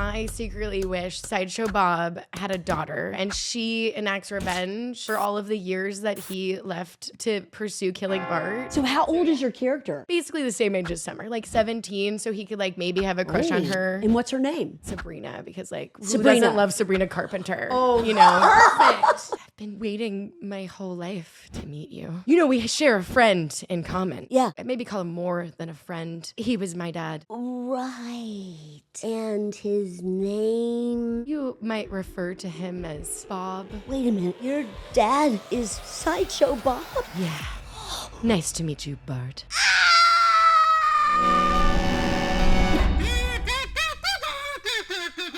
I secretly wish Sideshow Bob had a daughter and she enacts revenge for all of the years that he left to pursue killing Bart. So how old is your character? Basically the same age as Summer, like 17, so he could like maybe have a crush on her. And what's her name? Sabrina, because like who Sabrina. doesn't love Sabrina Carpenter? Oh, you know, perfect. I've been waiting my whole life to meet you. You know, we share a friend in common. Yeah. I maybe call him more than a friend. He was my dad. Right. And his name? You might refer to him as Bob. Wait a minute. Your dad is Sideshow Bob? Yeah. Nice to meet you, Bart.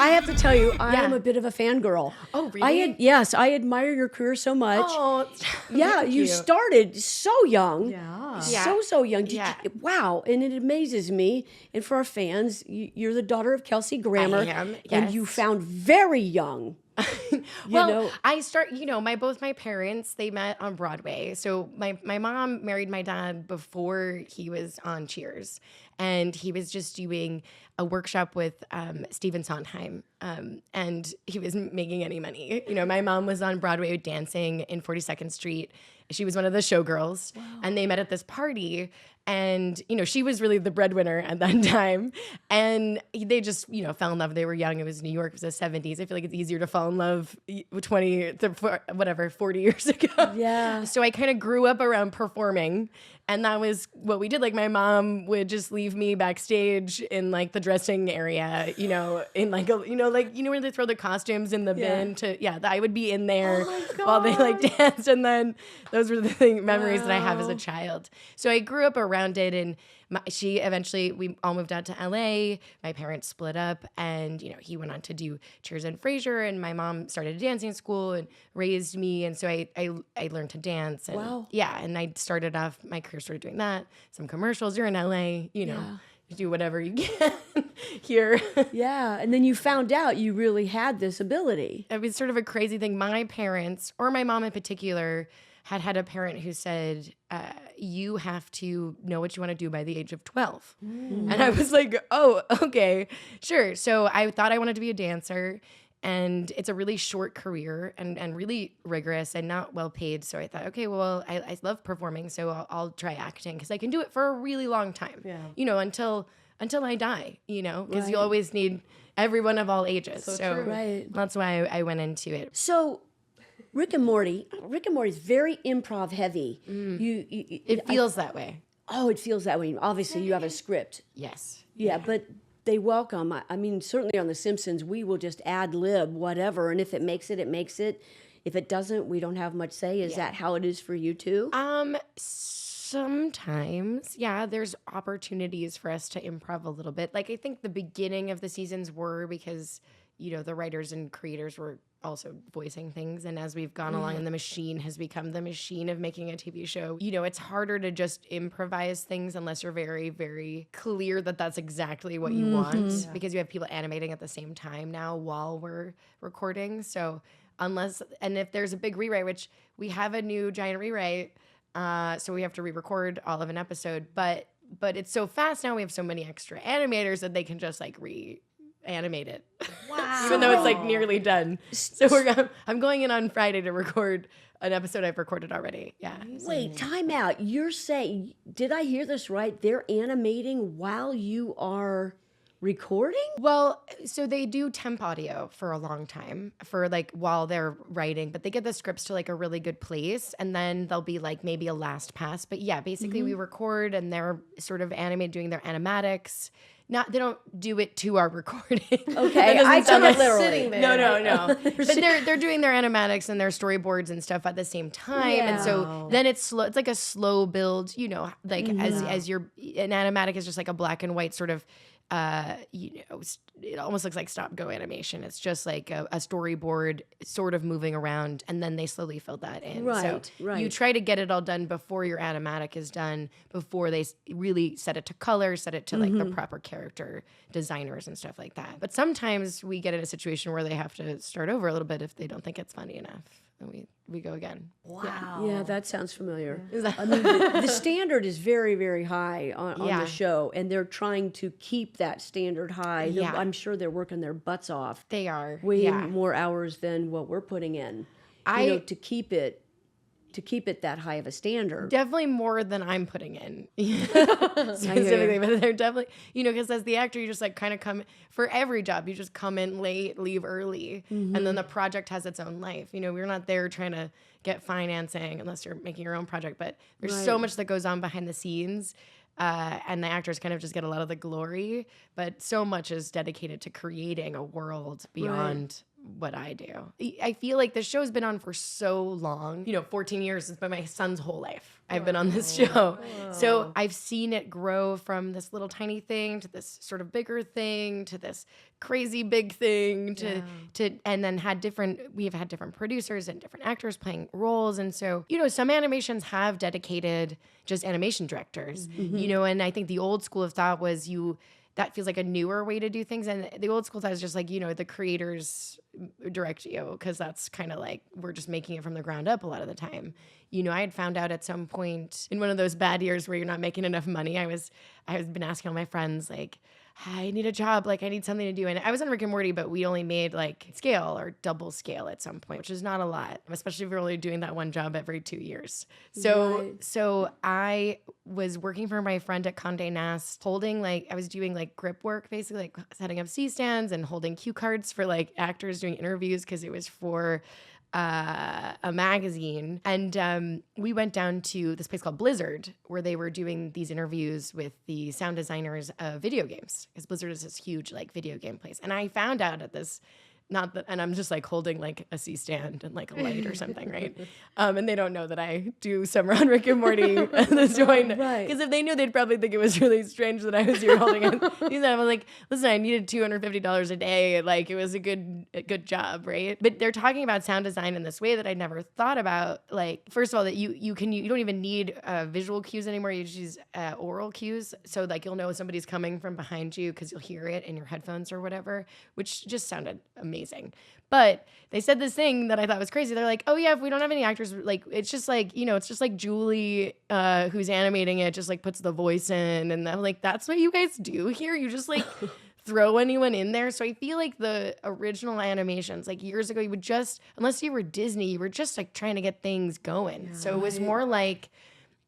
I have to tell you, I am a bit of a fangirl. Oh, really? I admire your career so much. Oh, yeah, thank you started so young. Yeah. So young. Wow. And it amazes me. And for our fans, you're the daughter of Kelsey Grammer. I am, And yes. you found very young. Both my parents, they met on Broadway. So my mom married my dad before he was on Cheers. And he was just doing a workshop with Stephen Sondheim. And he wasn't making any money. You know, my mom was on Broadway dancing in 42nd Street. She was one of the showgirls. Wow. And they met at this party. And, you know, she was really the breadwinner at that time. And they just, you know, fell in love. They were young. It was New York. It was the 70s. I feel like it's easier to fall in love 40 years ago. Yeah. So I kind of grew up around performing. And that was what we did. Like my mom would just leave me backstage in like the dressing area, you know, in like, where they throw the costumes in the bin I would be in there while they like danced. And then those were the memories that I have as a child. So I grew up around it. And we all moved out to LA. My parents split up and, you know, he went on to do Cheers and Frasier, and my mom started dancing school and raised me. And so I learned to dance. And and I started off, my career started doing that. Some commercials. You're in LA, you know, you do whatever you can here. Yeah. And then you found out you really had this ability. It was sort of a crazy thing. My parents, or my mom in particular, had a parent who said, you have to know what you want to do by the age of 12. And I was like, oh, okay, sure. So I thought I wanted to be a dancer, and it's a really short career and really rigorous and not well paid. So I thought, okay, well, I love performing, so I'll try acting because I can do it for a really long time, you know, until I die, you know, because you always need everyone of all ages. So that's why I went into it. So Rick and Morty is very improv heavy. It feels that way. Oh, it feels that way. Obviously, you have a script. Yes. Yeah, but they welcome. I mean, certainly on The Simpsons, we will just ad lib whatever, and if it makes it, it makes it. If it doesn't, we don't have much say. Is that how it is for you too? Sometimes, there's opportunities for us to improv a little bit. Like I think the beginning of the seasons were because, you know, the writers and creators were also voicing things. And as we've gone along and the machine has become the machine of making a TV show, you know, it's harder to just improvise things unless you're very, very clear that that's exactly what you want, because you have people animating at the same time now while we're recording. So if there's a big rewrite, which we have a new giant rewrite, so we have to re-record all of an episode, but it's so fast now, we have so many extra animators that they can just like animate it. Wow. Even though it's like nearly done. So I'm going in on Friday to record an episode I've recorded already. Yeah. Wait, time out. You're saying, did I hear this right? They're animating while you are recording? Well, so they do temp audio for a long time for like while they're writing, but they get the scripts to like a really good place, and then there'll be like maybe a last pass. But yeah, basically we record and they're sort of doing their animatics. They don't do it to our recording. Okay, I took it literally. Sitting there. No. But they're doing their animatics and their storyboards and stuff at the same time, and so then it's slow. It's like a slow build, you know. Like as an animatic is just like a black and white sort of, you know, it almost looks like stop go animation. It's just like a storyboard sort of moving around, and then they slowly fill that in. Right. You try to get it all done before your animatic is done, before they really set it to color, set it to like the proper character designers and stuff like that. But sometimes we get in a situation where they have to start over a little bit if they don't think it's funny enough. and we go again. Wow. Yeah, that sounds familiar. Yeah. I mean, the standard is very, very high on Yeah. the show, and they're trying to keep that standard high. Yeah. I'm sure they're working their butts off. They are. Way yeah. more hours than what we're putting in. To keep it that high of a standard. Definitely more than I'm putting in specifically, but they're definitely, because as the actor, you just like kind of come for every job, you just come in late, leave early, and then the project has its own life. We're not there trying to get financing unless you're making your own project, but there's so much that goes on behind the scenes. And the actors kind of just get a lot of the glory, but so much is dedicated to creating a world beyond what I do. I feel like the show's been on for so long, 14 years. It's been my son's whole life. I've been on this show. So I've seen it grow from this little tiny thing to this sort of bigger thing to this crazy big thing and then we've had different producers and different actors playing roles. And so, some animations have dedicated just animation directors, and I think the old school of thought was that feels like a newer way to do things. And the old school thought is just like, the creators direct you, because that's kind of like, we're just making it from the ground up a lot of the time. I had found out at some point in one of those bad years where you're not making enough money, I was been asking all my friends, like, I need a job, like I need something to do. And I was on Rick and Morty, but we only made like scale or double scale at some point, which is not a lot, especially if you're only doing that one job every 2 years. So I was working for my friend at Condé Nast, I was doing like grip work, basically like setting up C-stands and holding cue cards for like actors doing interviews, because it was for a magazine. And we went down to this place called Blizzard, where they were doing these interviews with the sound designers of video games, because Blizzard is this huge like video game place. And I found out at this, and I'm just like holding like a C-stand and like a light or something, right? And they don't know that I do summer on Rick and Morty at this point. Right. Because if they knew, they'd probably think it was really strange that I was here holding it. I was like, listen, I needed $250 a day. Like, it was a good job, right? But they're talking about sound design in this way that I'd never thought about. Like, first of all, that you don't even need visual cues anymore. You just use oral cues. So like, you'll know somebody's coming from behind you because you'll hear it in your headphones or whatever, which just sounded amazing. But they said this thing that I thought was crazy. They're like, oh yeah, if we don't have any actors, like it's just like, it's just like Julie, who's animating it, just like puts the voice in. And I'm like, that's what you guys do here? You just like throw anyone in there? So I feel like the original animations, like years ago, you would just, unless you were Disney, you were just like trying to get things going. Yeah, so it was more like,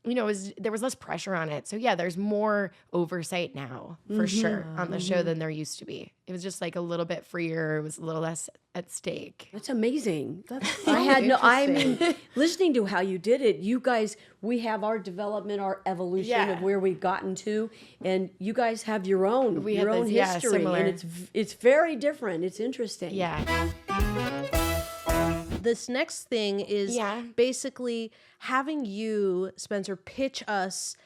there was less pressure on it. So yeah, there's more oversight now for sure on the show than there used to be. It was just like a little bit freer. It was a little less at stake. That's amazing. I mean, listening to how you did it, you guys, we have our development, our evolution of where we've gotten to, and you guys have your own history, similar. And it's very different. It's interesting. Yeah. This next thing is basically having you, Spencer, pitch us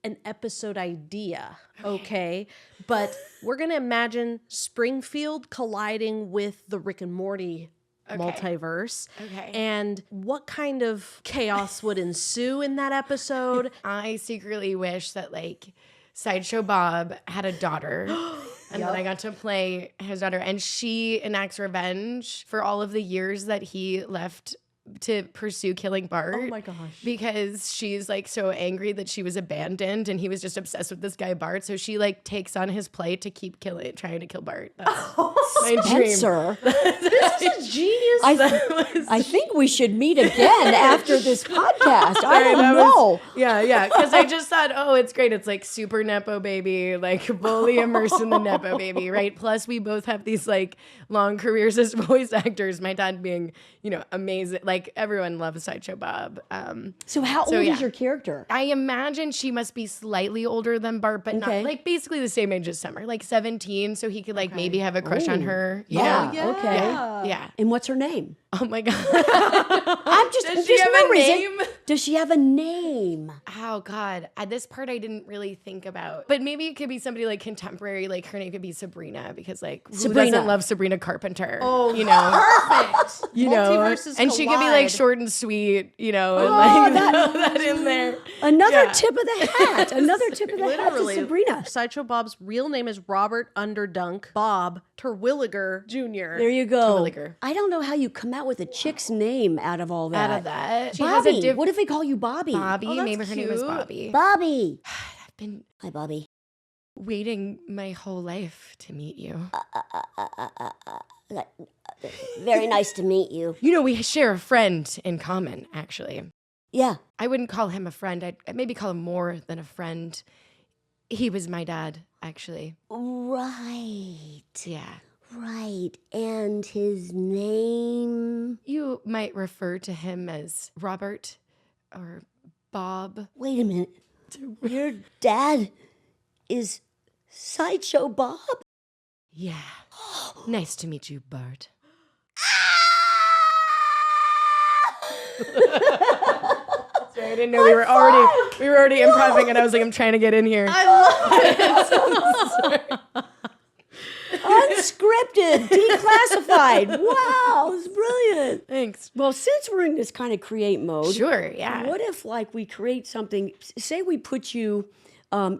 an episode idea, okay? But we're going to imagine Springfield colliding with the Rick and Morty multiverse. Okay. And what kind of chaos would ensue in that episode? I secretly wish that like Sideshow Bob had a daughter. And then I got to play his daughter, and she enacts revenge for all of the years that he left to pursue killing Bart. Oh my gosh. Because she's like so angry that she was abandoned and he was just obsessed with this guy Bart. So she like takes on his plight to keep trying to kill Bart. That's my Spencer. dream. This is a genius. I think we should meet again after this podcast. I don't know. Yeah. Because I just thought, it's great. It's like super Nepo baby, like fully immersed in the Nepo baby, right? Plus we both have these like long careers as voice actors. My dad being, amazing. Like everyone loves Sideshow Bob. So how old is your character? I imagine she must be slightly older than Bart, but not like basically the same age as Summer, like 17. So he could like maybe have a crush on her. Yeah. Okay. Yeah. And what's her name? Oh my God. I'm just Does she have a name? Does she have a name? Oh, God. At this part, I didn't really think about. But maybe it could be somebody like contemporary. Like her name could be Sabrina because like who doesn't love Sabrina Carpenter? Oh, you know, perfect. You know, Multiverses and collide. she could be like short and sweet. You know, and like that in there. Another tip of the hat. Another tip of the hat to Sabrina. Sideshow Bob's real name is Robert Underdunk Bob Terwilliger Jr. There you go. Terwilliger. I don't know how you come out with a chick's name out of all that. Out of that, she Bobby. has a What if they call you Bobby? Bobby. Oh, Maybe her name is cute. Bobby. Bobby. I've been Hi, Bobby. waiting my whole life to meet you. Very nice to meet you. You know, we share a friend in common, actually. Yeah. I wouldn't call him a friend. I'd maybe call him more than a friend. He was my dad, actually. Right. Yeah. Right. And his name? You might refer to him as Robert or Bob. Wait a minute. Your dad is Sideshow Bob? Yeah. Nice to meet you, Bart. Sorry, I didn't know we were already improvising, and I was like, I'm trying to get in here. I love it. Unscripted, declassified. Wow, it's brilliant. Thanks. Well, since we're in this kind of create mode, Sure, yeah. what if like we create something, say we put you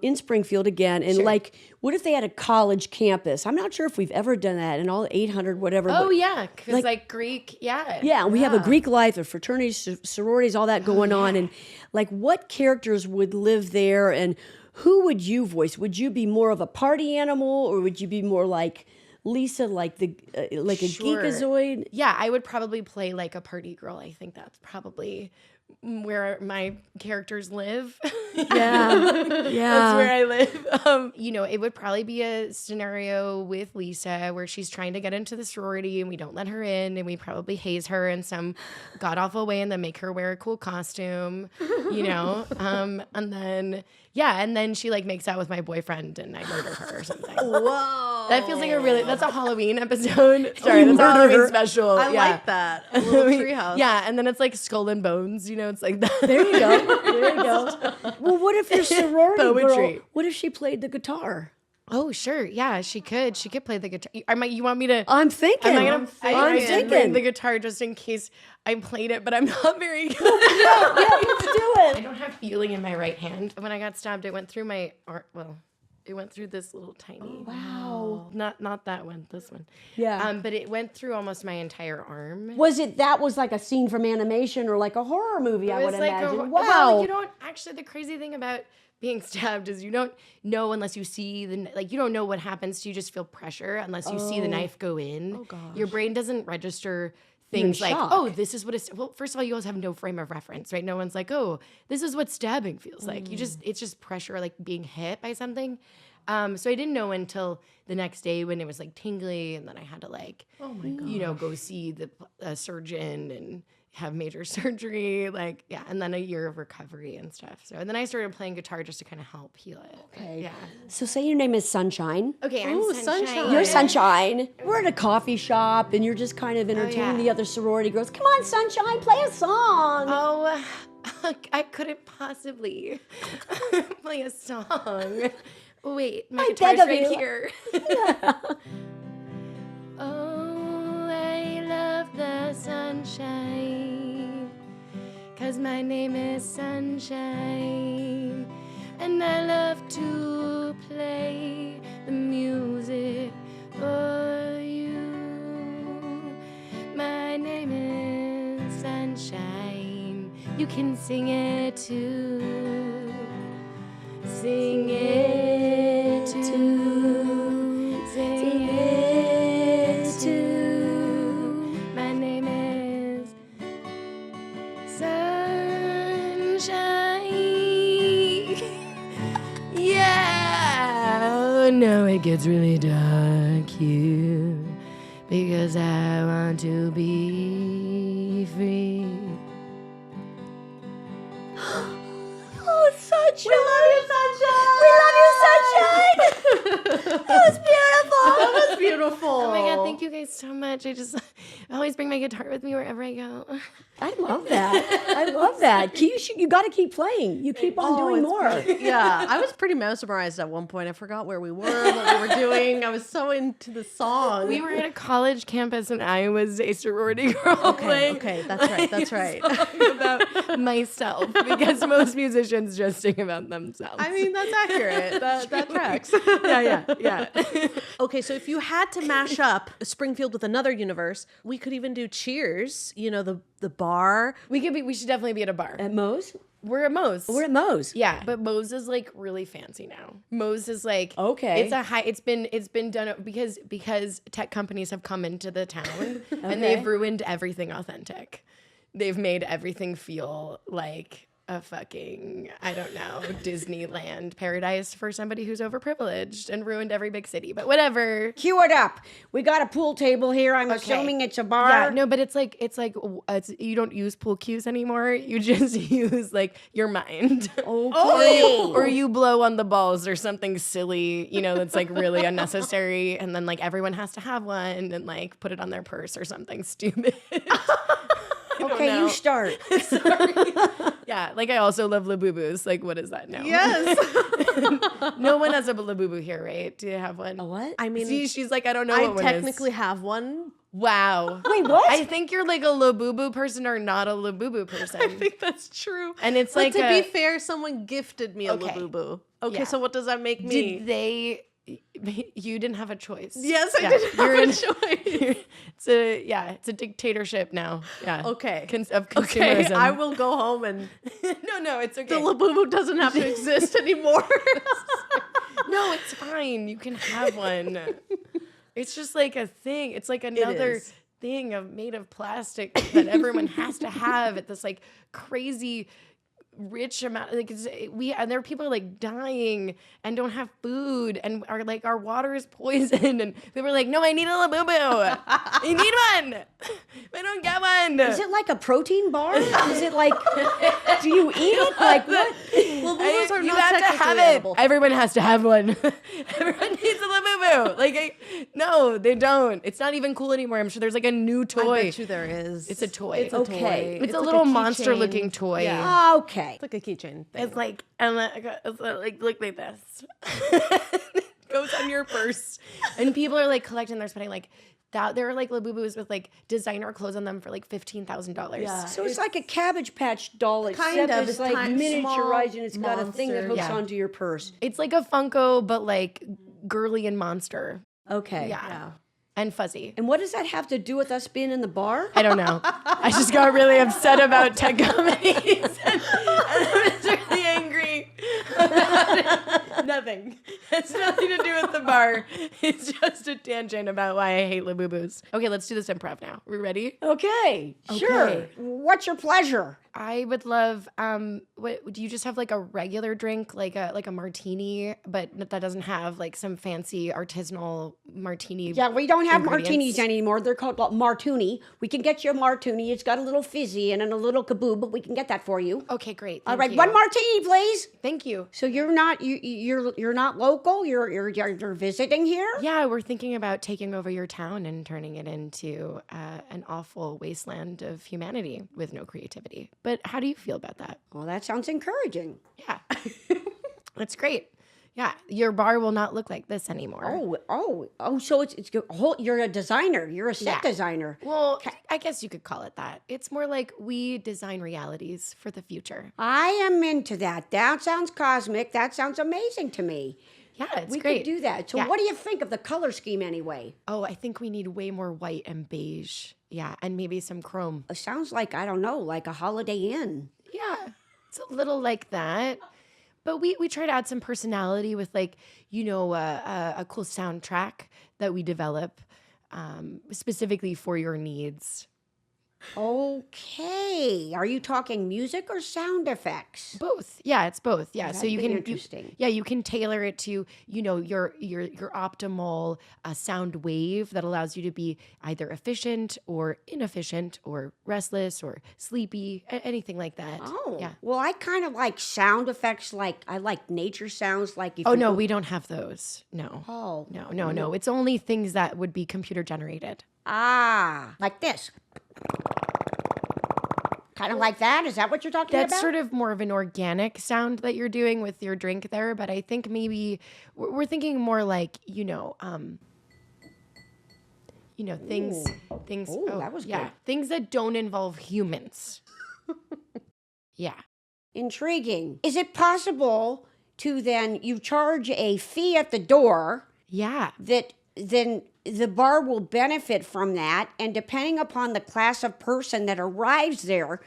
in Springfield again, and like, what if they had a college campus? I'm not sure if we've ever done that, and all 800 whatever. Oh, but, yeah, because like Greek, yeah. Yeah, we have a Greek life, the fraternities, sororities, all that going on, and like what characters would live there, and who would you voice? Would you be more of a party animal, or would you be more like Lisa, like the like a geekazoid? Yeah, I would probably play like a party girl. I think that's probably where my characters live. Yeah. That's where I live. You know, it would probably be a scenario with Lisa where she's trying to get into the sorority and we don't let her in, and we probably haze her in some god awful way and then make her wear a cool costume, you know? And then she like makes out with my boyfriend and I murder her or something. Whoa. That feels like that's a Halloween episode. Sorry, that's a Halloween special. I like that. A little treehouse. Yeah, and then it's like skull and bones, you know, it's like that. There you go. There you go. Well, what if your sorority Poetry. girl, what if she played the guitar? Oh, sure. Yeah, she could. She could play the guitar. You want me to? I'm thinking. I'm thinking. bring the guitar just in case I played it, but I'm not very good. Yeah, let's do I it. don't have feeling in my right hand. When I got stabbed, it went through my arm. Well, it went through this little tiny. Wow. Not that one. This one. Yeah. But it went through almost my entire arm. That was like a scene from animation or like a horror movie, I would imagine. Wow. Well, you don't actually. The crazy thing about being stabbed is you don't know unless you see you don't know what happens to you. Just feel pressure unless you see the knife go in. Oh gosh. Your brain doesn't register things like, oh, this is what it's. Well, first of all, you always have no frame of reference, right? No one's like, oh, this is what stabbing feels like. It's just pressure, like being hit by something. So I didn't know until the next day when it was like tingly, and then I had to like, go see the surgeon and have major surgery, and then a year of recovery and stuff. So, and then I started playing guitar just to kind of help heal it. Okay. Yeah. So say your name is Sunshine. Okay, I'm Sunshine. You're Sunshine. We're at a coffee shop and you're just kind of entertaining the other sorority girls. Come on, Sunshine, play a song. Oh, I couldn't possibly play a song. Wait, my guitar's right here. Oh, I love the sunshine, 'cause my name is Sunshine, and I love to play the music for you. My name is Sunshine. You can sing it too. Sing it too. Sing it too. My name is Sunshine. Yeah. No, it gets really dark here because I want to be free. Oh, Sunshine. We love you, Sunshine. We love you, Sunshine. That was beautiful. that was beautiful. Oh my God, thank you guys so much. I always bring my guitar with me wherever I go. I love that. You got to keep playing. You keep on doing more. Yeah, I was pretty mesmerized at one point. I forgot where we were, what we were doing. I was so into the song. We were at a college campus and I was a sorority girl. Okay, that's right. Song about myself, because most musicians just sing about themselves. I mean, that's accurate. That tracks. Yeah. Okay, so if you had to mash up Springfield with another universe, we could even do Cheers. You know, the bar. We should definitely be at a bar. At Moe's? We're at Moe's. We're at Moe's. Yeah, but Moe's is like really fancy now. Moe's is like, okay. It's been done because tech companies have come into the town and they've ruined everything authentic. They've made everything feel like a fucking, I don't know, Disneyland paradise for somebody who's overprivileged and ruined every big city, but whatever. Cue it up. We got a pool table here. I'm assuming it's a bar. Yeah, no, but it's you don't use pool cues anymore. You just use like your mind. Okay. Or you blow on the balls or something silly, that's like really unnecessary. And then like everyone has to have one and like put it on their purse or something stupid. Okay, you start. Sorry. Yeah, like I also love Labubus. Like, what is that now? Yes. No one has a Labubu here, right? Do you have one? A what? I mean, see, she's like, I don't know I what one is. technically have one. Wow. Wait, what? I think you're like a Labubu person or not a Labubu person. I think that's true. And it's but like to be fair, someone gifted me a Okay. Labubu. Okay, Yeah. so what does that make me? You didn't have a choice. Yes, I didn't have a choice. It's a dictatorship now. Yeah. Okay. Of consumerism. Okay, I will go home and No, it's okay. the Labubu doesn't have to exist anymore. No, it's fine. You can have one. It's just like a thing. It's like another thing made of plastic that everyone has to have at this like crazy rich amount. Like and there are people like dying and don't have food and are like our water is poisoned and they were like, no, I need a Labubu. I need one. I don't get one. Is it like a protein bar? Is it like, do you eat it? Like what? Labubus are You not have to technically have edible. it. Everyone has to have one. Everyone needs a Labubu. Like, no, they don't. It's not even cool anymore. I'm sure there's like a new toy. I bet you there is. It's a toy. It's a Okay. toy. It's a like little keychain. monster-looking toy. Yeah. Okay. It's like a keychain thing. It's like, look like this. It goes on your purse. And people are like collecting, they're spending like, there are like Labubus with like designer clothes on them for like $15,000. Yeah. So it's like a Cabbage Patch doll, Kind except of. it's like Small miniaturized and it's got a thing that hooks monster. Yeah. onto your purse. It's like a Funko, but like girly and monster. Okay. Yeah. And fuzzy. And what does that have to do with us being in the bar? I don't know. I just got really upset about tech companies. And I was really angry about it. Nothing. It's nothing to do with the bar. It's just a tangent about why I hate Labubus. Okay, let's do this improv now. We ready? Okay, sure. What's your pleasure? I would love. What do you just have like a regular drink, like a martini, but that doesn't have like some fancy artisanal martini? Yeah, we don't have ingredients? martinis anymore. They're called Martuni. We can get you a martini. It's got a little fizzy and a little kaboob, but we can get that for you. Okay, great. All Thank right, you. one martini, please. Thank you. So you're not local. You're visiting here. Yeah, we're thinking about taking over your town and turning it into an awful wasteland of humanity with no creativity. But how do you feel about that? Well, that sounds encouraging. Yeah, that's great. Yeah, your bar will not look like this anymore. Oh! So it's you're a designer. You're a set designer. Well, I guess you could call it that. It's more like we design realities for the future. I am into that. That sounds cosmic. That sounds amazing to me. Yeah, it's We great. could do that. So Yeah. what do you think of the color scheme anyway? Oh, I think we need way more white and beige. Yeah, and maybe some chrome. It sounds like, I don't know, like a Holiday Inn. Yeah, it's a little like that. But we try to add some personality with like, a cool soundtrack that we develop specifically for your needs. Okay. Are you talking music or sound effects? Both. Yeah, it's both. Yeah. That'd So you be can interesting. you can tailor it to, your optimal sound wave that allows you to be either efficient or inefficient or restless or sleepy, anything like that. Oh. Yeah. Well, I kind of like sound effects, like I like nature sounds, like if Oh no, we don't have those. No. Oh. No. It's only things that would be computer generated. Like this. Kind of like that? Is that what you're talking about? That's sort of more of an organic sound that you're doing with your drink there, but I think maybe we're thinking more like, things. Ooh, that was good. Things that don't involve humans. Yeah. Intriguing. Is it possible to then, you charge a fee at the door? Yeah. That then the bar will benefit from that, and depending upon the class of person that arrives there,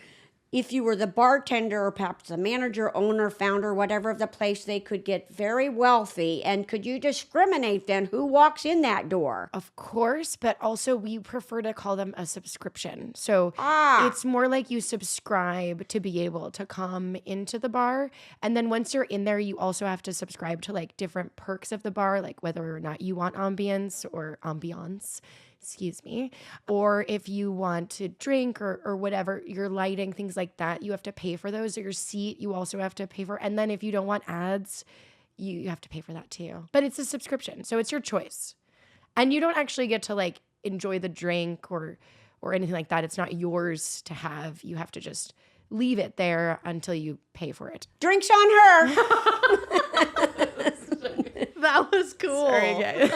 if you were the bartender or perhaps the manager, owner, founder, whatever of the place, they could get very wealthy. And could you discriminate then who walks in that door? Of course, but also we prefer to call them a subscription. So it's more like you subscribe to be able to come into the bar. And then once you're in there, you also have to subscribe to like different perks of the bar, like whether or not you want ambience, or if you want to drink or whatever, your lighting, things like that, you have to pay for those. Or your seat, you also have to pay for. And then if you don't want ads, you have to pay for that too. But it's a subscription, so it's your choice. And you don't actually get to like enjoy the drink or anything like that. It's not yours to have. You have to just leave it there until you pay for it. Drinks on her. That was cool. Sorry, guys.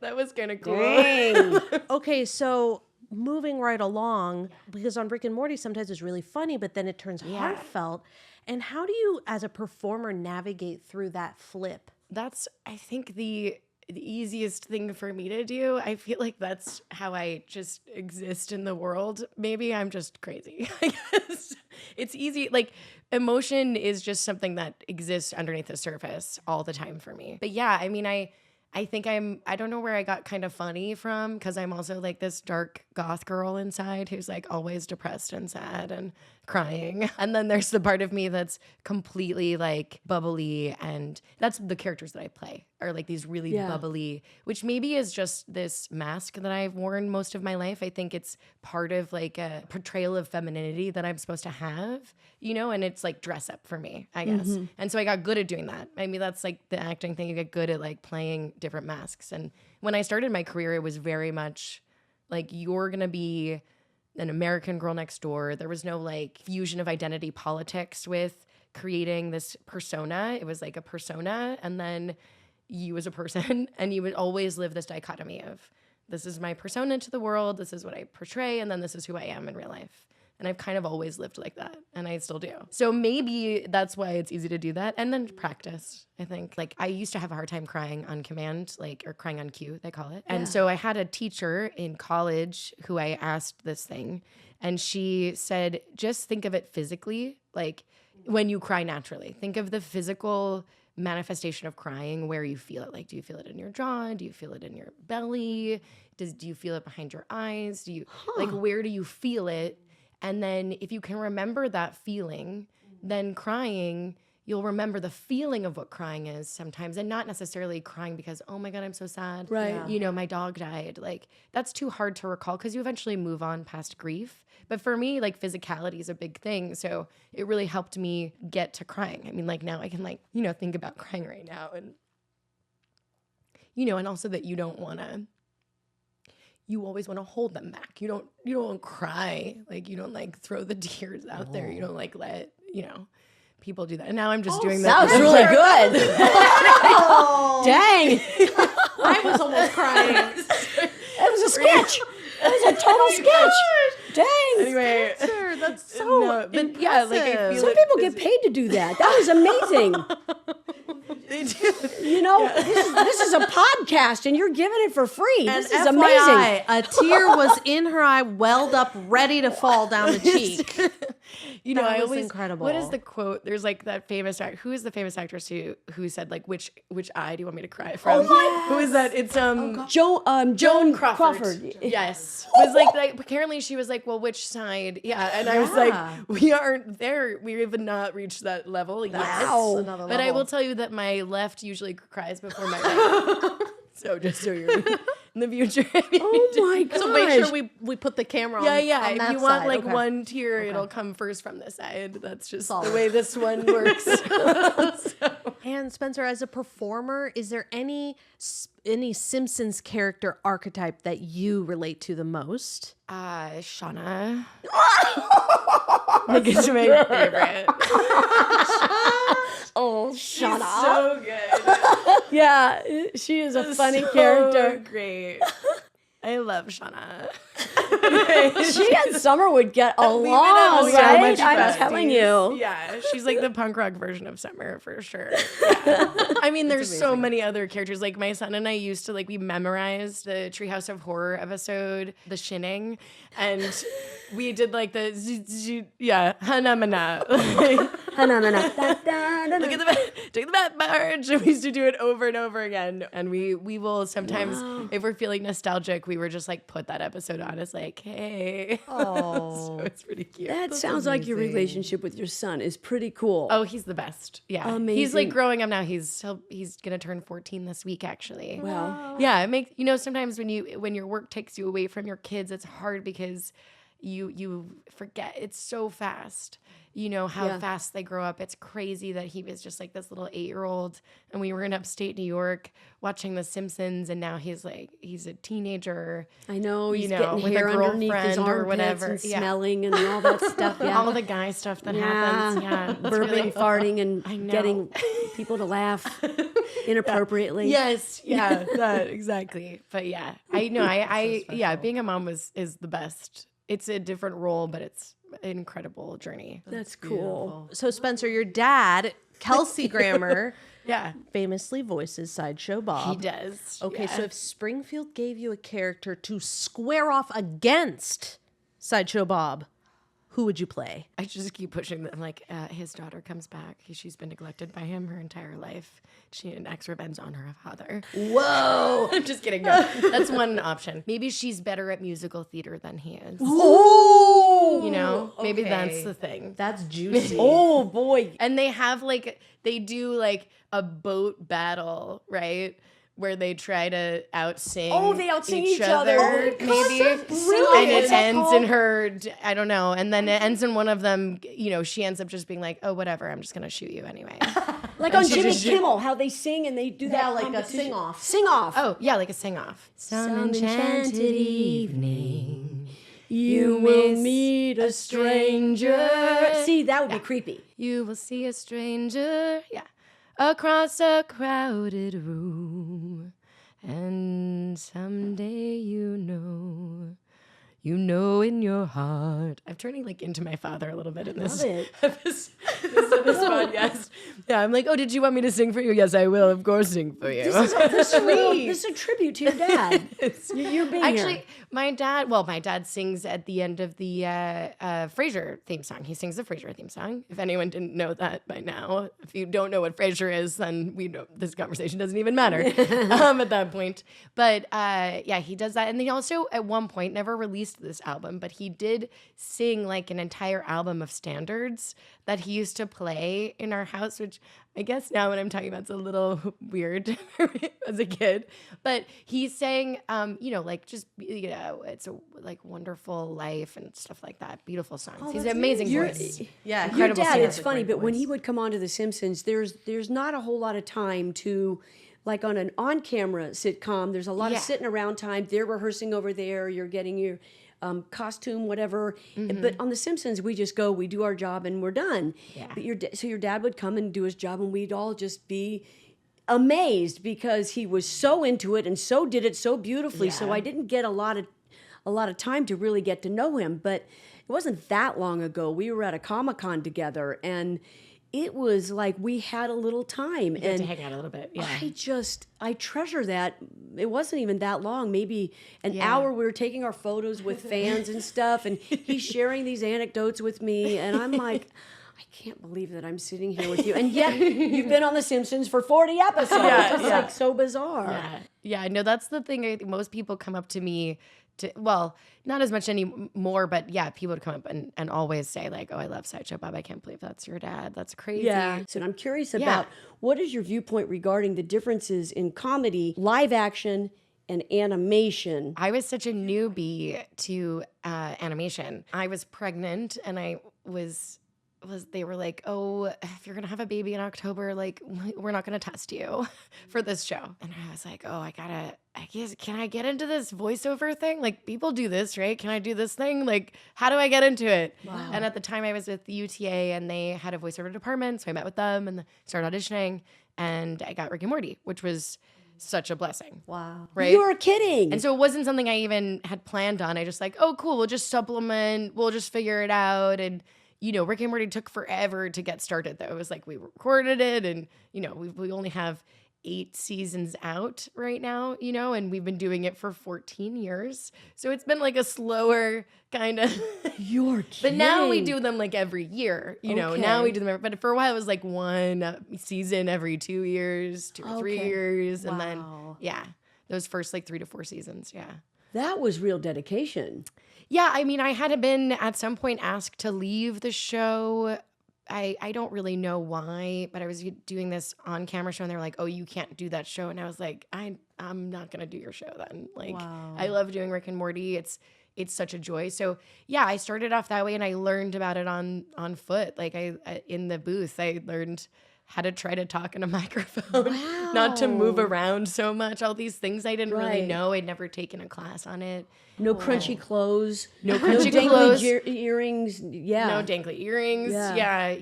That was kind of cool. Dang. Okay, so moving right along, because on Rick and Morty sometimes it's really funny, but then it turns heartfelt. And how do you, as a performer, navigate through that flip? That's, I think, the easiest thing for me to do. I feel like that's how I just exist in the world. Maybe I'm just crazy. I guess it's easy. Like, emotion is just something that exists underneath the surface all the time for me. But yeah, I mean, I think I don't know where I got kind of funny from, because I'm also like this dark goth girl inside who's like always depressed and sad and crying. And then there's the part of me that's completely like bubbly, and that's the characters that I play are like these really bubbly, which maybe is just this mask that I've worn most of my life. I think it's part of like a portrayal of femininity that I'm supposed to have, and it's like dress up for me, I guess. Mm-hmm. And so I got good at doing that. I mean, that's like the acting thing. You get good at like playing different masks. And when I started my career, it was very much like, you're going to be an American girl next door. There was no like fusion of identity politics with creating this persona. It was like a persona, and then you as a person, and you would always live this dichotomy of, this is my persona to the world, this is what I portray, and then this is who I am in real life. And I've kind of always lived like that, and I still do. So maybe that's why it's easy to do that. And then practice, I think. Like, I used to have a hard time crying on command, or crying on cue, they call it. Yeah. And so I had a teacher in college who I asked this thing, and she said, just think of it physically, like when you cry naturally. Think of the physical manifestation of crying, where you feel it. Like, do you feel it in your jaw? Do you feel it in your belly? Do you feel it behind your eyes? Do you like, where do you feel it? And then if you can remember that feeling, then crying, you'll remember the feeling of what crying is sometimes, and not necessarily crying because, oh my God, I'm so sad. Right. Yeah. My dog died. Like, that's too hard to recall because you eventually move on past grief. But for me, like, physicality is a big thing. So it really helped me get to crying. I mean, like, now I can think about crying right now, and, and also that you always want to hold them back. You don't cry. Like, you don't like throw the tears out there. You don't like let, people do that. And now I'm just doing that. That was really good. Dang. I was almost crying. That was a sketch. That was a total sketch. Dang. Anyway. Spencer, that's so but yeah, like, I feel some people get paid to do that. That was amazing. They do. This is a podcast, and you're giving it for free. And this is FYI, amazing. a tear was in her eye, welled up, ready to fall down the cheek. You know, That I was always incredible. What is the quote? There's like that famous who is the famous actress who said like which eye do you want me to cry from? Who is that? It's Joan Crawford. Yes. Was like apparently she was like, well, which side? Yeah. And I was like, we aren't there. We have not reached that level yet. Wow. But I will tell you that my left usually cries before my right. So just so you're in the future. Oh my gosh. So make sure we put the camera on. Yeah. On If that you want side. like Okay. one tear, it'll come first from the side. That's just Solid. the way this one works. And Spencer, as a performer, is there any Simpsons character archetype that you relate to the most? Shauna. Like it's my favorite. Oh, shut up. So good. Yeah, she is a funny So character. Great. I love Shauna. She and Summer would get along, We would have so right? much I'm fun. telling you. Yeah, she's like the punk rock version of Summer for sure. Yeah. I mean, there's so many other characters. Like my son and I used to we memorized the Treehouse of Horror episode, The Shinning, and we did like the Hanamana. Look at take the bat barge. And we used to do it over and over again. And we will sometimes, if we're feeling nostalgic, we were just like put that episode on. It's like, hey. Oh, So it's pretty cute. that sounds like your relationship with your son is pretty cool. Oh, he's the best. Yeah. He's Amazing. like growing up now. He's gonna turn 14 this week, actually. Wow. Yeah, it makes sometimes when your work takes you away from your kids, it's hard because you forget. It's so fast. You know how fast they grow up. It's crazy that he was just like this little 8-year-old, and we were in upstate New York watching The Simpsons, and now he's a teenager. I know, he's you know, getting with a hair underneath his girlfriend or armpits whatever. and Yeah. smelling and all that stuff. Yeah. All the guy stuff that happens. Yeah, it's Burping, really- farting, I and know. getting people to laugh inappropriately. Yes, yeah, that exactly. But yeah, I know. I being a mom is the best. It's a different role, but it's an incredible journey. That's cool. So Spencer, your dad, Kelsey Grammer, Yeah, famously voices Sideshow Bob. he does. Okay, yeah. so if Springfield gave you a character to square off against Sideshow Bob, who would you play? I just keep pushing them. Like his daughter comes back. She's been neglected by him her entire life. She enacts revenge on her father. Whoa. I'm just kidding. No, that's one option. Maybe she's better at musical theater than he is. Oh. You know, maybe okay. that's the thing. That's juicy. Oh, boy. And they do like a boat battle, right? Where they try to outsing. Oh, they outsing each other. Oh my God, maybe. that's really? And it What's that ends called? in her, I don't know. And then it ends in one of them, she ends up just being like, oh, whatever, I'm just going to shoot you anyway. Like on she Jimmy just- Kimmel, how they sing and they do that like a competition. sing-off. Sing off. Oh, yeah, like a sing-off. Some enchanted evening, you will meet a stranger. See, that would be creepy. You will see a stranger, across a crowded room. And someday you know in your heart. I'm turning into my father a little bit in this. Love it. this podcast. Yeah, I'm like, oh, did you want me to sing for you? Yes, I will, of course, sing for you. This is a tribute to your dad. You're being Actually, here. my dad sings at the end of the Frasier theme song. He sings the Frasier theme song. If anyone didn't know that by now, if you don't know what Frasier is, then this conversation doesn't even matter at that point. But he does that. And he also, at one point, never released this album, but he did sing an entire album of standards that he used to play in our house, which I guess now when I'm talking about it's a little weird as a kid. But he sang, it's a wonderful life and stuff like that. Beautiful songs. He's an amazing voice. Yeah, Your incredible dad, singer. it's funny, but when he would come on to The Simpsons, there's not a whole lot of time to, like on an on-camera sitcom, there's a lot of sitting around time. They're rehearsing over there. You're getting your costume, whatever. But on The Simpsons, we just go, we do our job, and we're done. Yeah. But so your dad would come and do his job, and we'd all just be amazed because he was so into it and so did it so beautifully. So I didn't get a lot of time to really get to know him. But it wasn't that long ago. We were at a Comic-Con together, and it was like we had a little time and to hang out a little bit. Yeah. I treasure that. It wasn't even that long, maybe an hour. We were taking our photos with fans and stuff, and he's sharing these anecdotes with me, and I'm like, I can't believe that I'm sitting here with you. And yet you've been on The Simpsons for 40 episodes. It's like so bizarre. Yeah, no, that's the thing. I think most people come up to me well, not as much anymore, but yeah, people would come up and always say like, oh, I love Sideshow Bob. I can't believe that's your dad. That's crazy. Yeah. So I'm curious about what is your viewpoint regarding the differences in comedy, live action, and animation? I was such a newbie to animation. I was pregnant and I was they were like, oh, if you're gonna have a baby in October, like we're not gonna test you for this show. And I was like, oh, can I get into this voiceover thing? Like people do this, right? Can I do this thing? Like, how do I get into it? Wow. And at the time I was with the UTA and they had a voiceover department. So I met with them and started auditioning and I got Rick and Morty, which was such a blessing. Wow. Right? You were kidding. And so it wasn't something I even had planned on. I just like, oh, cool. We'll just supplement. We'll just figure it out. And Rick and Morty took forever to get started, though. It was like we recorded it and, we only have 8 seasons out right now, and we've been doing it for 14 years. So it's been like a slower kind of. You're kidding. But now we do them like every year, now we do them. But for a while it was like 1 season every 2 years, 2 or 3 years. And then, those first like 3 to 4 seasons. Yeah. That was real dedication. Yeah, I mean, I had been at some point asked to leave the show. I don't really know why, but I was doing this on-camera show, and they were like, oh, you can't do that show. And I was like, I'm not going to do your show then. Like, wow. I love doing Rick and Morty. It's such a joy. So, yeah, I started off that way, and I learned about it on foot. Like, I in the booth, I learned how to try to talk in a microphone, not to move around so much. All these things I didn't really know. I'd never taken a class on it. No crunchy clothes. No crunchy clothes. Earrings. Yeah. No dangly earrings. Yeah.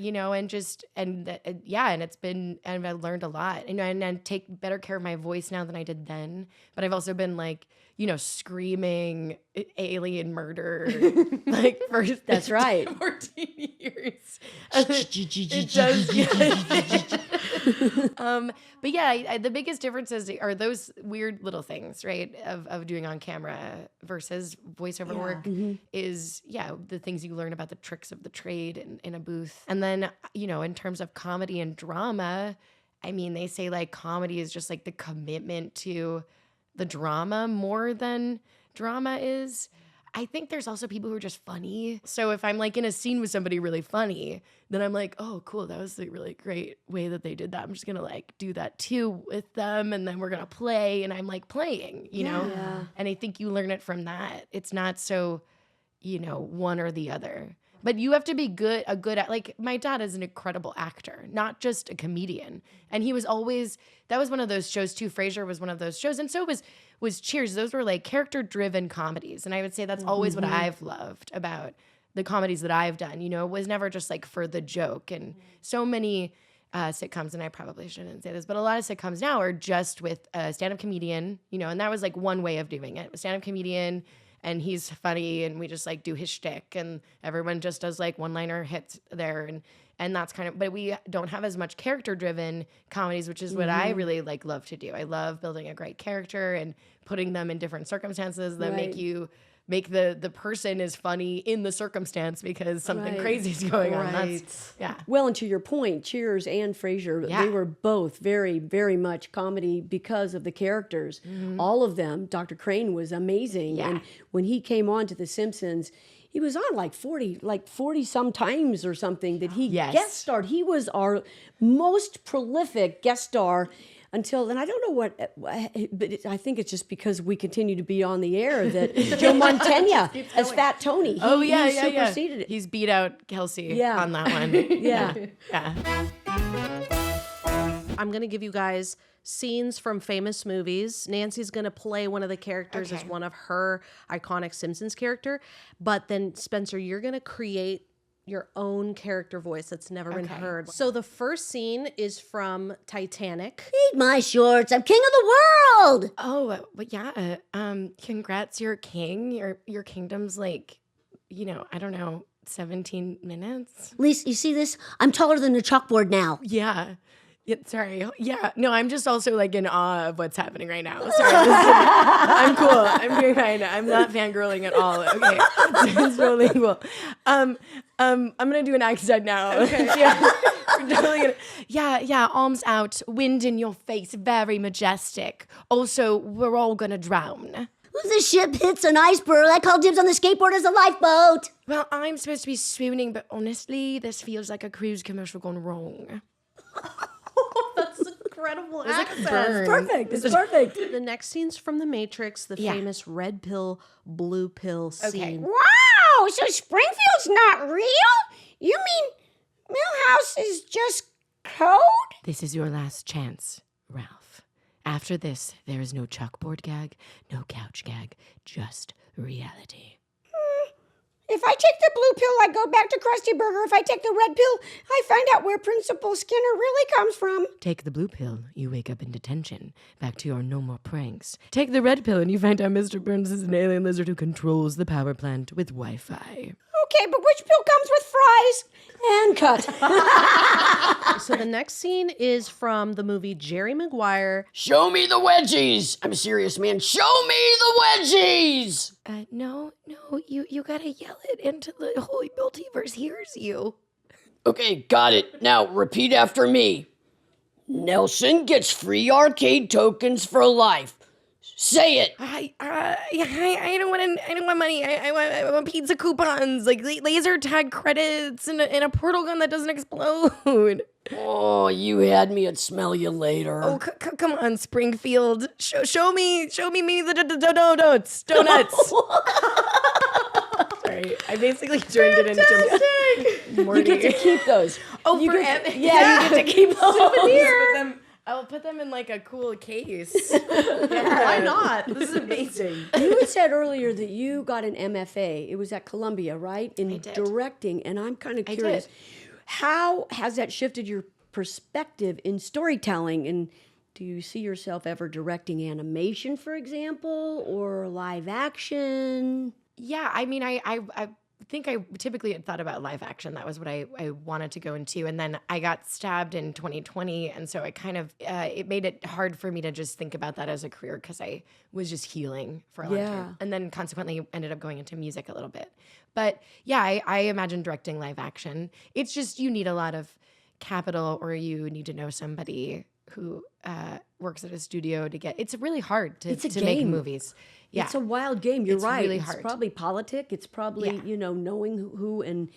And it's been, and I learned a lot. And I take better care of my voice now than I did then. But I've also been like, screaming alien murder, like for that's right 14 years. It does. But yeah, the biggest differences are those weird little things, right? Of doing on camera versus voiceover work is the things you learn about the tricks of the trade in a booth. And then, in terms of comedy and drama, I mean, they say like comedy is just like the commitment to the drama more than drama is. I think there's also people who are just funny. So if I'm like in a scene with somebody really funny, then I'm like, oh, cool. That was a really great way that they did that. I'm just going to like do that too with them. And then we're going to play. And I'm like playing, you know? Yeah. And I think you learn it from that. It's not so, one or the other. But you have to be good at, like, my dad is an incredible actor, not just a comedian. And he was always, that was one of those shows too. Frasier was one of those shows. And so was Cheers. Those were like character-driven comedies. And I would say that's always what I've loved about the comedies that I've done. It was never just like for the joke. And so many sitcoms, and I probably shouldn't say this, but a lot of sitcoms now are just with a stand-up comedian, and that was like one way of doing it. A stand-up comedian, and he's funny, and we just like do his shtick, and everyone just does like one-liner hits there, and that's kind of. But we don't have as much character-driven comedies, which is what I really like love to do. I love building a great character and putting them in different circumstances that make the person is funny in the circumstance because something crazy is going on. That's, Well, and to your point, Cheers and Frasier, they were both very, very much comedy because of the characters. Mm-hmm. All of them. Dr. Crane was amazing. Yeah. And when he came on to The Simpsons, he was on like 40 some times or something that he guest starred. He was our most prolific guest star until, and I don't know what, but I think it's just because we continue to be on the air that Joe Montana as Fat Tony. He superseded it. He's beat out Kelsey on that one. Yeah. I'm going to give you guys scenes from famous movies. Nancy's going to play one of the characters as one of her iconic Simpsons character. But then, Spencer, you're going to create your own character voice that's never been heard. So the first scene is from Titanic. Eat my shorts. I'm king of the world. Oh, but yeah. Congrats, you're king. Your kingdom's like, I don't know, 17 minutes. Lisa, you see this? I'm taller than the chalkboard now. Yeah. Sorry. Yeah. No, I'm just also like in awe of what's happening right now. Sorry. I'm cool. I'm doing fine. I'm not fangirling at all. Okay. It's totally cool. I'm gonna do an accent now. Okay. Yeah. We're totally gonna, yeah, arms out, wind in your face, very majestic. Also, we're all gonna drown. When the ship hits an iceberg, I call dibs on the skateboard as a lifeboat. Well, I'm supposed to be swooning, but honestly, this feels like a cruise commercial gone wrong. That's incredible accent. It's perfect. It's perfect. The next scene's from The Matrix, the famous red pill, blue pill scene. Wow, so Springfield's not real? You mean Millhouse is just code? This is your last chance, Ralph. After this, there is no chalkboard gag, no couch gag, just reality. If I take the blue pill, I go back to Krusty Burger. If I take the red pill, I find out where Principal Skinner really comes from. Take the blue pill, you wake up in detention. Back to your no more pranks. Take the red pill and you find out Mr. Burns is an alien lizard who controls the power plant with Wi-Fi. Okay, but which pill comes with fries? And cut. So the next scene is from the movie Jerry Maguire. Show me the wedgies. I'm serious, man. Show me the wedgies. No, you gotta yell it into the holy multiverse hears you. Okay, got it. Now repeat after me. Nelson gets free arcade tokens for life. Say it. I don't want money. I want pizza coupons, like laser tag credits, and a portal gun that doesn't explode. Oh, you had me at smell you later. Oh, come on, Springfield. Show me the donuts. Sorry, I basically turned it into Morty. You get to keep those. Oh, you forever. you get to keep those. I'll put them in like a cool case. Why not? This is amazing. You had said earlier that you got an MFA. It was at Columbia, right? In directing, and I'm kind of curious. How has that shifted your perspective in storytelling? And do you see yourself ever directing animation, for example, or live action? Yeah, I mean, I think I typically had thought about live action. That was what I wanted to go into. And then I got stabbed in 2020. And so I kind of, it made it hard for me to just think about that as a career because I was just healing for a long time. And then consequently ended up going into music a little bit. But yeah, I imagine directing live action. It's just you need a lot of capital or you need to know somebody who works at a studio to get, it's really hard to make movies. Yeah. It's a wild game. You're right. Really it's hard. Probably politic. It's probably, knowing who and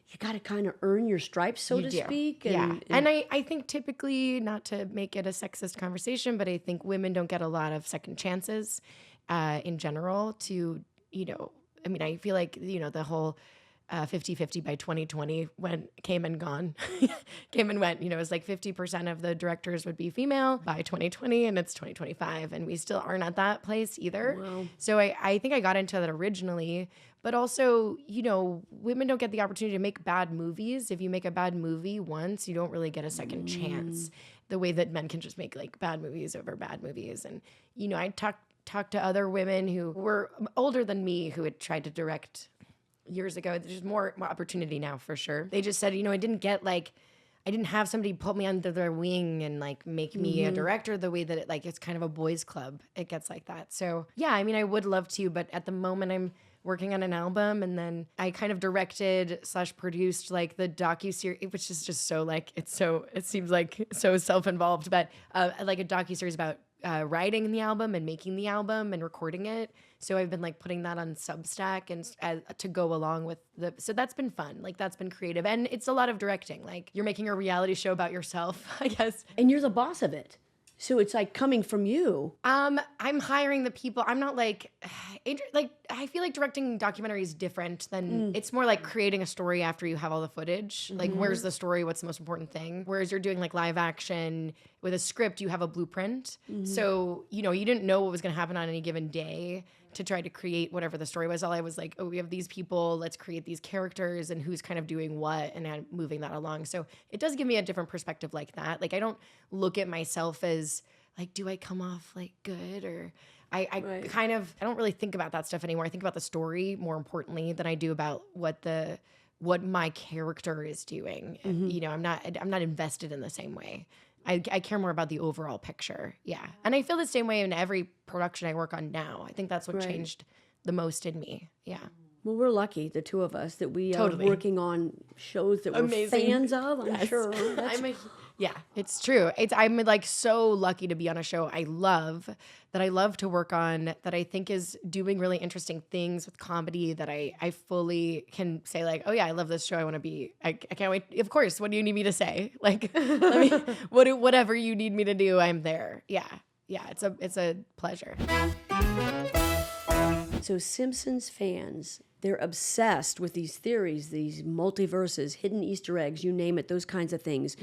you got to kind of earn your stripes, so to speak. And I think typically, not to make it a sexist conversation, but I think women don't get a lot of second chances in general to, I mean, I feel like, the whole 50-50 by 2020 came and went. It was like 50% of the directors would be female by 2020 and it's 2025 and we still aren't at that place either. Wow. So I think I got into that originally, but also, women don't get the opportunity to make bad movies. If you make a bad movie once, you don't really get a second chance the way that men can just make like bad movies over bad movies. And, I talked to other women who were older than me who had tried to direct years ago. There's more opportunity now for sure. They just said, I didn't have somebody put me under their wing and like make me a director the way that it's kind of a boys club. It gets like that. So yeah, I mean, I would love to, but at the moment I'm working on an album and then I kind of directed / produced like the docuseries, which is just so it seems like so self-involved, but like a docuseries about writing the album and making the album and recording it. So I've been like putting that on Substack and to go along with so that's been fun. Like that's been creative and it's a lot of directing. Like you're making a reality show about yourself, I guess. And you're the boss of it. So it's like coming from you. I'm hiring the people. I'm not I feel like directing documentary is different than it's more like creating a story after you have all the footage. Like where's the story? What's the most important thing? Whereas you're doing like live action with a script, you have a blueprint. So, you didn't know what was going to happen on any given day to try to create whatever the story was. All I was like, we have these people, let's create these characters and who's kind of doing what and I'm moving that along. So it does give me a different perspective like that. Like I don't look at myself as like, do I come off like good or I don't really think about that stuff anymore. I think about the story more importantly than I do about what what my character is doing. You know, I'm not invested in the same way. I care more about the overall picture. Yeah. And I feel the same way in every production I work on now. I think that's what changed the most in me. Yeah. Well, we're lucky, the two of us, that we are working on shows that we're fans of, I'm sure. Yeah, it's true. I'm like so lucky to be on a show I love to work on, that I think is doing really interesting things with comedy, that I fully can say like, oh yeah, I love this show. I want to be, I can't wait. Of course. What do you need me to say? Like, whatever you need me to do, I'm there. Yeah. Yeah. It's a pleasure. So Simpsons fans, they're obsessed with these theories, these multiverses, hidden Easter eggs, you name it, those kinds of things.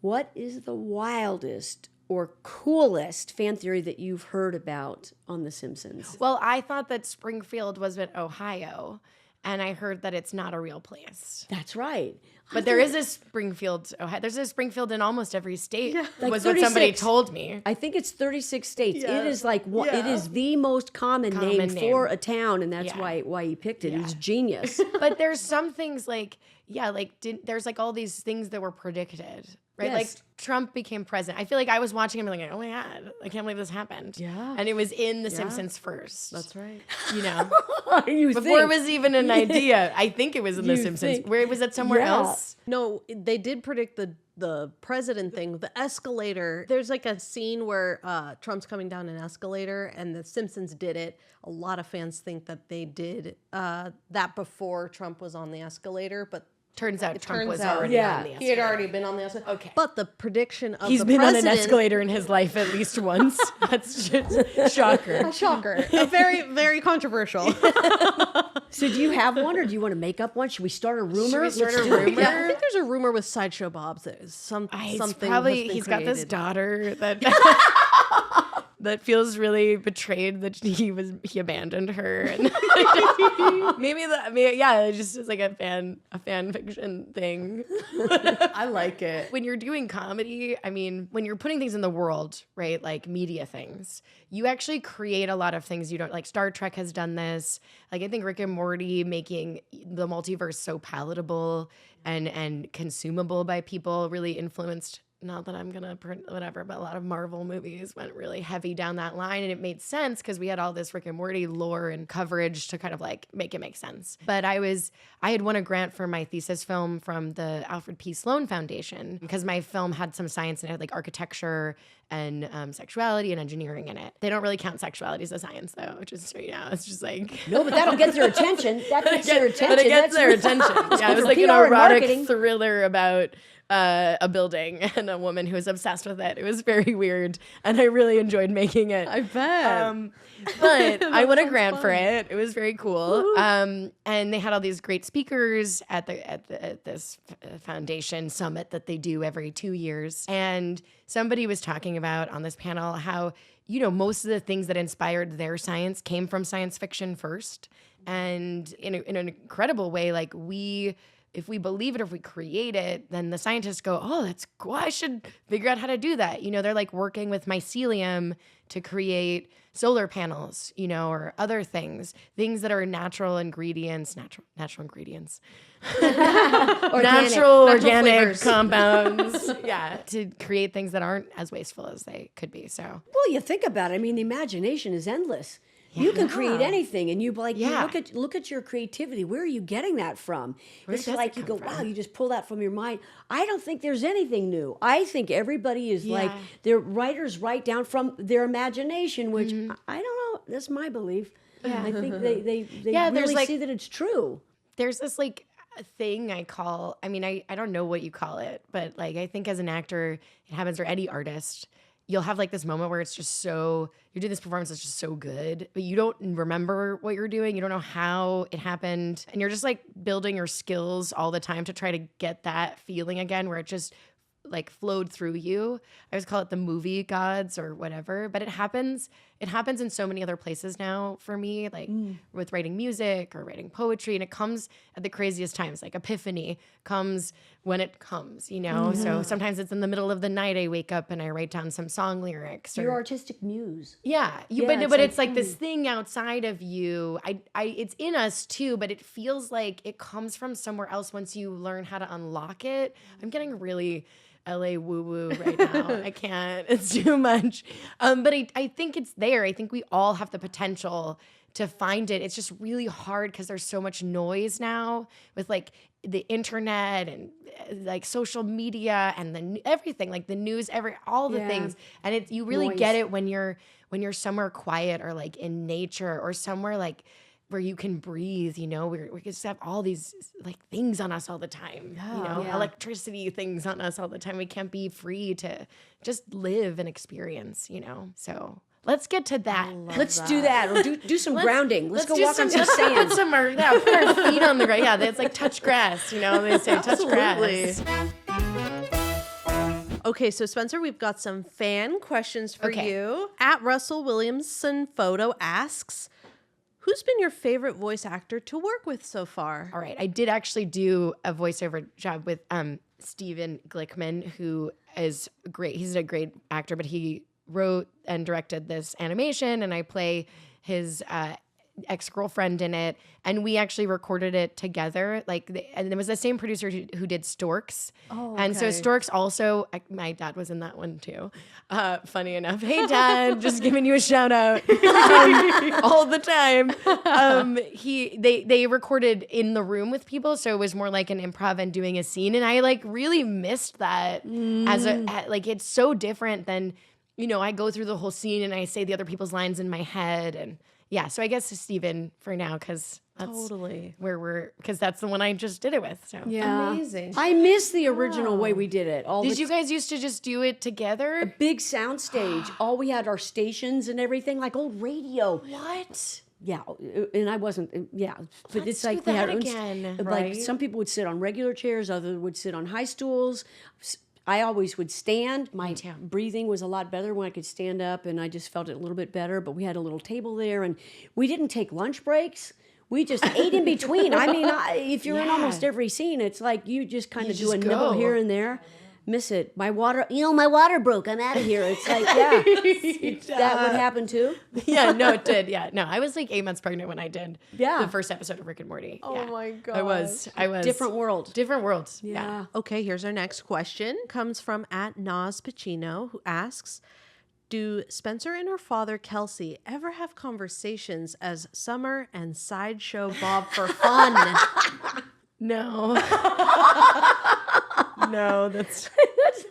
What is the wildest or coolest fan theory that you've heard about on The Simpsons? Well, I thought that Springfield was in Ohio, and I heard that it's not a real place. That's right. But there is a Springfield, Ohio. There's a Springfield in almost every state. Yeah. Like was 36. What somebody told me. I think it's 36 states. Yeah. It is like it is the most common name for a town, and that's why he picked it. It's genius. But there's some things like there's like all these things that were predicted. Right, like Trump became president. I feel like I was watching him and like, oh my God, I can't believe this happened. Yeah, and it was in The Simpsons first. That's right. You know, before it was even an idea. I think it was in The Simpsons. Where was it somewhere else? No, they did predict the president thing, the escalator. There's like a scene where Trump's coming down an escalator, and The Simpsons did it. A lot of fans think that they did that before Trump was on the escalator, but. Turns out Trump was already on the escalator. He had already been on the escalator. Okay. But the prediction of He's been on an escalator in his life at least once. That's just shocker. A shocker. Very, very controversial. So do you have one, or do you want to make up one? Should we start a rumor? Should we start a rumor? Yeah, I think there's a rumor with Sideshow Bob. There's something probably he's got this daughter that that feels really betrayed that he abandoned her, and maybe it's just like a fan fiction thing. I like it. When you're doing comedy, I mean, when you're putting things in the world, right, like media things, you actually create a lot of things you don't like. Star Trek has done this. Like I think Rick and Morty making the multiverse so palatable and consumable by people really influenced. Not that I'm going to print whatever, but a lot of Marvel movies went really heavy down that line. And it made sense because we had all this Rick and Morty lore and coverage to kind of like make it make sense. But I had won a grant for my thesis film from the Alfred P. Sloan Foundation because my film had some science in it, like architecture and sexuality and engineering in it. They don't really count sexuality as a science though, which is, it's just like. No, but that'll get their attention. That gets their attention. But it gets their attention. Yeah, it was like an erotic thriller about a building and a woman who was obsessed with it. It was very weird, and I really enjoyed making it. I bet. But I won a grant for it. It was very cool. And they had all these great speakers at this foundation summit that they do every 2 years. And somebody was talking about on this panel how, most of the things that inspired their science came from science fiction first. And in an incredible way, like if we believe it, or if we create it, then the scientists go, oh, that's cool. I should figure out how to do that. They're like working with mycelium to create solar panels, or other things that are natural ingredients, natural ingredients, natural organic compounds. Yeah. To create things that aren't as wasteful as they could be. So, well, you think about it. I mean, the imagination is endless. You can create anything, and you look at your creativity. Where are you getting that from? It's like you go, wow, you just pull that from your mind. I don't think there's anything new. I think everybody is like, their writers write down from their imagination, which I don't know. That's my belief. Yeah. I think they really see that it's true. There's this like thing I call, I don't know what you call it, but like I think as an actor, it happens, or any artist, you'll have like this moment where it's just you're doing this performance that's just so good, but you don't remember what you're doing. You don't know how it happened. And you're just like building your skills all the time to try to get that feeling again where it just like flowed through you. I always call it the movie gods or whatever, but it happens it happens in so many other places now for me, like with writing music or writing poetry. And it comes at the craziest times, like epiphany comes when it comes, you know? So sometimes it's in the middle of the night, I wake up and I write down some song lyrics. Your artistic muse. Yeah, but it's like this thing outside of you. It's in us too, but it feels like it comes from somewhere else once you learn how to unlock it. I'm getting really LA woo-woo right now. I can't. It's too much. But I think it's there. I think we all have the potential to find it. It's just really hard because there's so much noise now with like the internet and like social media and everything, like the news, all the things. And you really get it when you're somewhere quiet or like in nature or somewhere like where you can breathe, you know, we just have all these like things on us all the time, you know, electricity things on us all the time. We can't be free to just live and experience, you know? So let's get to that. Let's do that. Or do some grounding. Let's go walk on some Let's sand. put our feet on the ground. Yeah, it's like touch grass, you know, they say touch grass. Okay, so Spencer, we've got some fan questions for you. At Russell Williamson Photo asks, who's been your favorite voice actor to work with so far? All right. I did actually do a voiceover job with Steven Glickman, who is great. He's a great actor, but he wrote and directed this animation, and I play his ex-girlfriend in it. And we actually recorded it together. And it was the same producer who did Storks. Oh, okay. And so Storks also, my dad was in that one too. Funny enough. Hey, Dad, just giving you a shout out all the time. They recorded in the room with people, so it was more like an improv and doing a scene. And I like really missed that it's so different than, you know, I go through the whole scene and I say the other people's lines in my head. And yeah, so I guess Steven for now, because that's because that's the one I just did it with. So amazing. I miss the original way we did it. Did you guys used to just do it together? A big sound stage. All we had our stations and everything, like old radio. What? Yeah, and I wasn't. Yeah, but Let's it's like do we had that again, like right? some people would sit on regular chairs, others would sit on high stools. I always would stand. My breathing was a lot better when I could stand up, and I just felt it a little bit better. But we had a little table there, and we didn't take lunch breaks. We just ate in between. I mean, if you're in almost every scene, it's like you just kind of do a nibble here and there. Miss it. My water broke. I'm out of here. It's like, that would happen too. Yeah, no, it did. Yeah, no, I was like 8 months pregnant when I did the first episode of Rick and Morty. Oh my God. I was. Different world. Different worlds. Yeah. Okay, here's our next question. Comes from at Naz Pacino, who asks, do Spencer and her father, Kelsey, ever have conversations as Summer and Sideshow Bob for fun? No. No, that's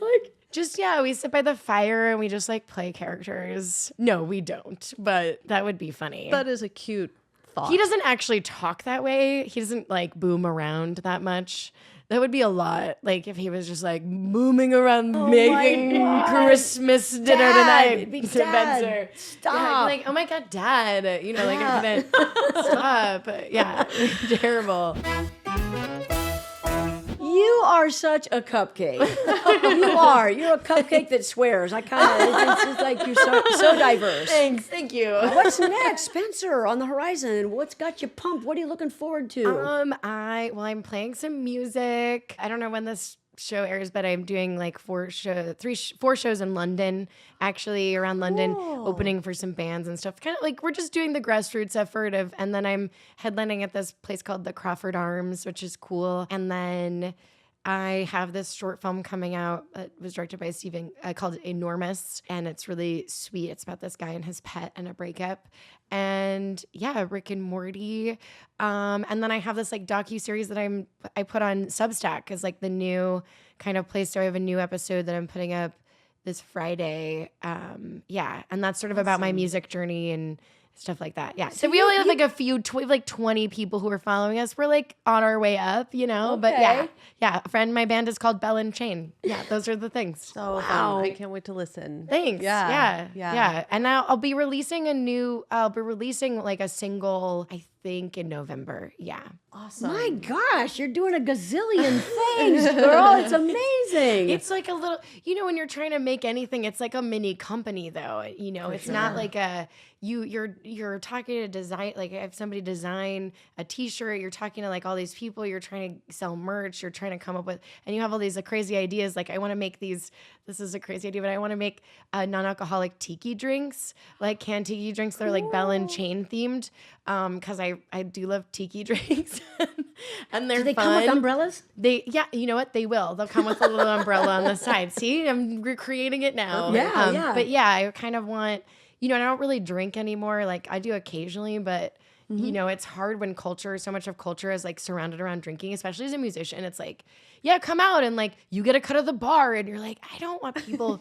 like just we sit by the fire and we just like play characters. No, we don't, but that would be funny. That is a cute thought. He doesn't actually talk that way. He doesn't like boom around that much. That would be a lot. Like if he was just like booming around making Christmas dinner tonight. Dad, stop. Yeah, like, oh my God, Dad. You know, like I couldn't stop. Yeah, terrible. You are such a cupcake. You are. You're a cupcake that swears. I kind of, it's like you're so diverse. Thanks. Thank you. What's next, Spencer, on the horizon? What's got you pumped? What are you looking forward to? I'm playing some music. I don't know when this show airs, but I'm doing like 4 shows in London, actually around London, opening for some bands and stuff. Kind of like we're just doing the grassroots effort and then I'm headlining at this place called the Crawford Arms, which is cool. And then I have this short film coming out that was directed by Steven called Enormous, and it's really sweet. It's about this guy and his pet and a breakup. And Rick and Morty. And then I have this like docu-series that I put on Substack as like the new kind of place. So I have a new episode that I'm putting up this Friday. And that's sort of about my music journey and stuff like that. Yeah. So we only have like a few, like 20 people who are following us. We're like on our way up, you know, but a friend, my band is called Bell and Chain. Yeah. Those are the things. So fun. I can't wait to listen. Thanks. Yeah. And now I'll be releasing like a single, I think in November. Yeah. Awesome. My gosh, you're doing a gazillion things, girl. It's amazing. It's like a little, when you're trying to make anything, it's like a mini company though. It's not like you're talking to design, like if somebody design a t-shirt, you're talking to like all these people, you're trying to sell merch, you're trying to come up with, and you have all these crazy ideas. Like I want to make this is a crazy idea, but I want to make non-alcoholic tiki drinks, like canned tiki drinks. They're like bell and chain themed. Cause I do love tiki drinks and they're Do they fun. come with umbrellas? You know what? They will. They'll come with a little umbrella on the side. See, I'm recreating it now. Yeah. But yeah, I kind of want, I don't really drink anymore. Like I do occasionally, but it's hard when so much of culture is like surrounded around drinking, especially as a musician. It's like, yeah, come out and like you get a cut of the bar and you're like, I don't want people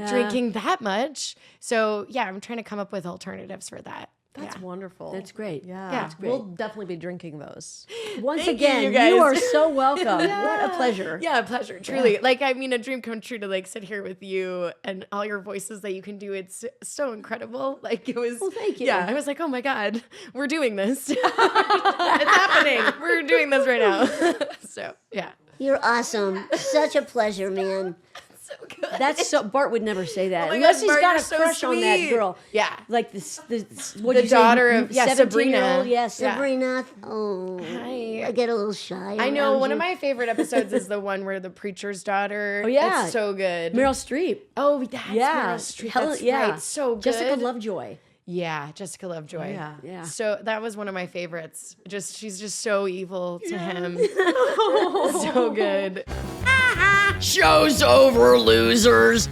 drinking that much. So yeah, I'm trying to come up with alternatives for that. That's wonderful. That's great. Yeah. That's great. We'll definitely be drinking those. Once Thank again, you guys. you are so welcome. What a pleasure. Yeah, a pleasure. Truly. Like, I mean, a dream come true to like sit here with you and all your voices that you can do. It's so incredible. Like it was. Well, thank you. Yeah. I was like, oh my God, we're doing this. It's happening. We're doing this right now. So yeah. You're awesome. Such a pleasure, man. So good. That's so. Bart would never say that Oh my unless God, he's Bart, got you're a so crush on that sweet. girl. Yeah. Like the The daughter of Sabrina. 17-year-old. Yes. Yeah. Sabrina. Oh, Hi. I get a little shy. I know around one you. of my favorite episodes is the one where the preacher's daughter. Oh, yeah. It's so good. Meryl Streep. Oh, that's Yeah. Meryl Streep. Helen- That's yeah. right. So good. Jessica Lovejoy. Yeah, Jessica Lovejoy. Yeah. Yeah. So that was one of my favorites. She's just so evil to him. So good. Show's over, losers.